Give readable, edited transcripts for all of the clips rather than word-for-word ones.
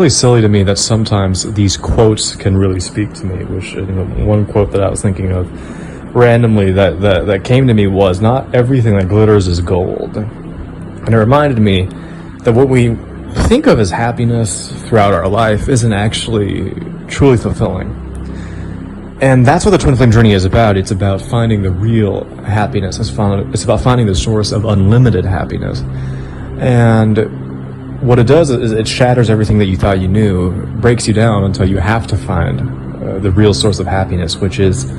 Really silly to me that sometimes these quotes can really speak to me, which, one quote that I was thinking of randomly that came to me was, not everything that glitters is gold. And it reminded me that what we think of as happiness throughout our life isn't actually truly fulfilling. And that's what the twin flame journey is about. It's about finding the real happiness. It's about finding the source of unlimited happiness. And what it does is it shatters everything that you thought you knew, breaks you down until you have to find the real source of happiness, which is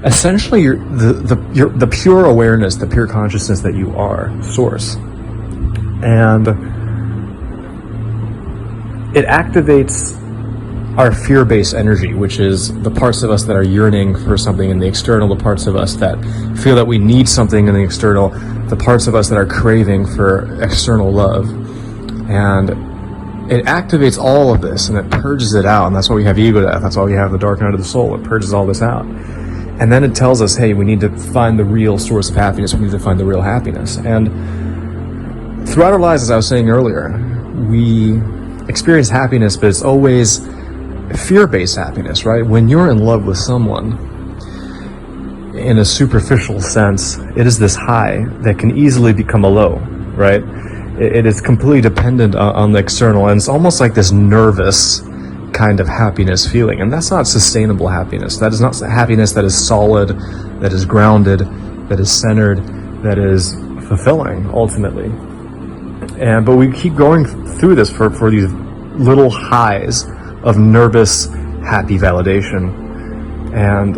essentially the pure awareness, the pure consciousness that you are, source. And it activates our fear-based energy, which is the parts of us that are yearning for something in the external, the parts of us that feel that we need something in the external, the parts of us that are craving for external love. And it activates all of this and it purges it out. And that's why we have ego death. That's why we have the dark night of the soul. It purges all this out. And then it tells us, hey, we need to find the real source of happiness. We need to find the real happiness. And throughout our lives, as I was saying earlier, we experience happiness, but it's always fear-based happiness, right? When you're in love with someone, in a superficial sense, it is this high that can easily become a low, right? It is completely dependent on the external, and it's almost like this nervous kind of happiness feeling, and that's not sustainable happiness. That is not happiness that is solid, that is grounded, that is centered, that is fulfilling, ultimately. But we keep going through this for these little highs of nervous, happy validation, and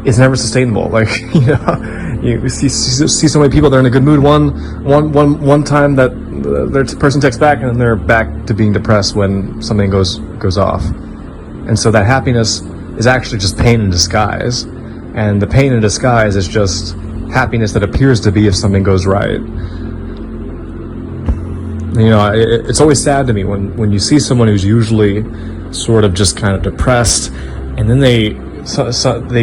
it's never sustainable. Like, you see so many people, they're in a good mood one time that their person texts back, and then they're back to being depressed when something goes off. And so that happiness is actually just pain in disguise, and the pain in disguise is just happiness that appears to be if something goes right. It's always sad to me when you see someone who's usually sort of just kind of depressed, and then they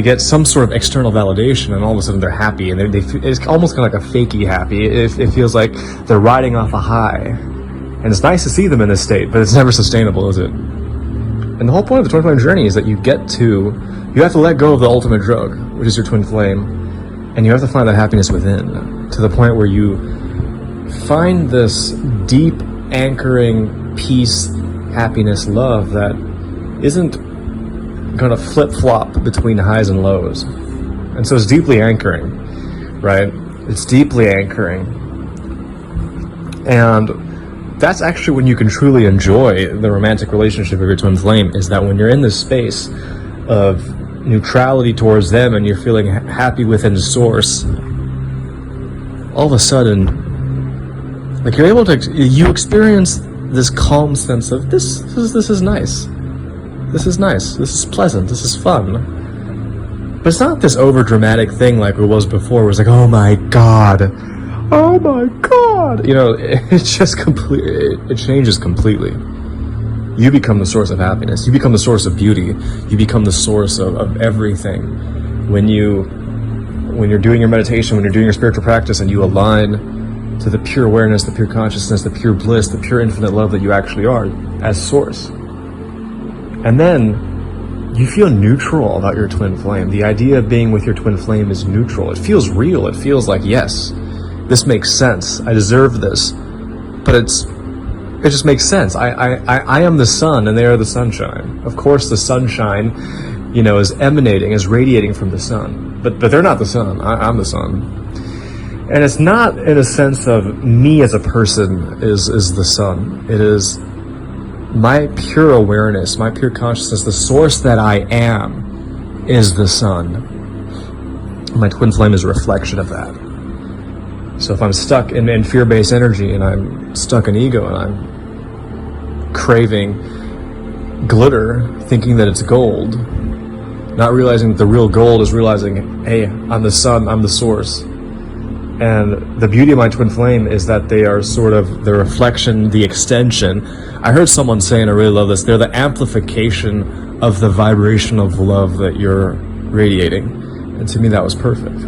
get some sort of external validation, and all of a sudden they're happy, and it's almost kind of like a fakey happy. It feels like they're riding off a high, and it's nice to see them in this state, but it's never sustainable, is it? And the whole point of the twin flame journey is that you have to let go of the ultimate drug, which is your twin flame, and you have to find that happiness within, to the point where you find this deep anchoring peace, happiness, love that isn't going to flip-flop between highs and lows. And so it's deeply anchoring, right? It's deeply anchoring. And that's actually when you can truly enjoy the romantic relationship of your twin flame, is that when you're in this space of neutrality towards them and you're feeling happy within source, all of a sudden, like, you experience this calm sense of this is nice. This is nice. This is pleasant. This is fun. But it's not this over dramatic thing like it was before, where it's like, oh my God. Oh my God. It's just it changes completely. You become the source of happiness. You become the source of beauty. You become the source of everything. When you're doing your meditation, when you're doing your spiritual practice, and you align to the pure awareness, the pure consciousness, the pure bliss, the pure infinite love that you actually are as source. And then you feel neutral about your twin flame. The idea of being with your twin flame is neutral. It feels real. It feels like, yes, this makes sense. I deserve this. But it just makes sense. I am the sun and they are the sunshine. Of course the sunshine, is radiating from the sun. But they're not the sun. I'm the sun. And it's not in a sense of me as a person is the sun. It is my pure awareness, my pure consciousness, the source that I am is the sun. My twin flame is a reflection of that. So if I'm stuck in fear-based energy, and I'm stuck in ego, and I'm craving glitter, thinking that it's gold, not realizing that the real gold is realizing, hey, I'm the sun, I'm the source. And the beauty of my twin flame is that they are sort of the reflection, the extension. I heard someone say, and I really love this, they're the amplification of the vibration of love that you're radiating. And to me, that was perfect.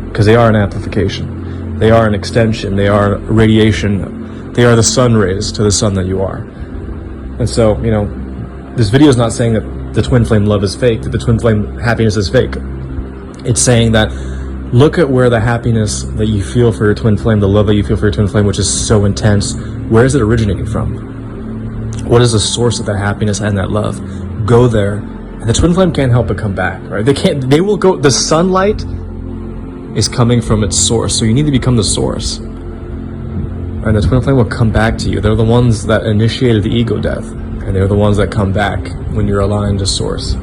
Because they are an amplification. They are an extension. They are radiation. They are the sun rays to the sun that you are. And so, this video is not saying that the twin flame love is fake, that the twin flame happiness is fake. It's saying that look at where the happiness that you feel for your twin flame, the love that you feel for your twin flame, which is so intense, where is it originating from? What is the source of that happiness and that love? Go there, and the twin flame can't help but come back, right? They will go, the sunlight is coming from its source, so you need to become the source. And the twin flame will come back to you. They're the ones that initiated the ego death, and they're the ones that come back when you're aligned to source.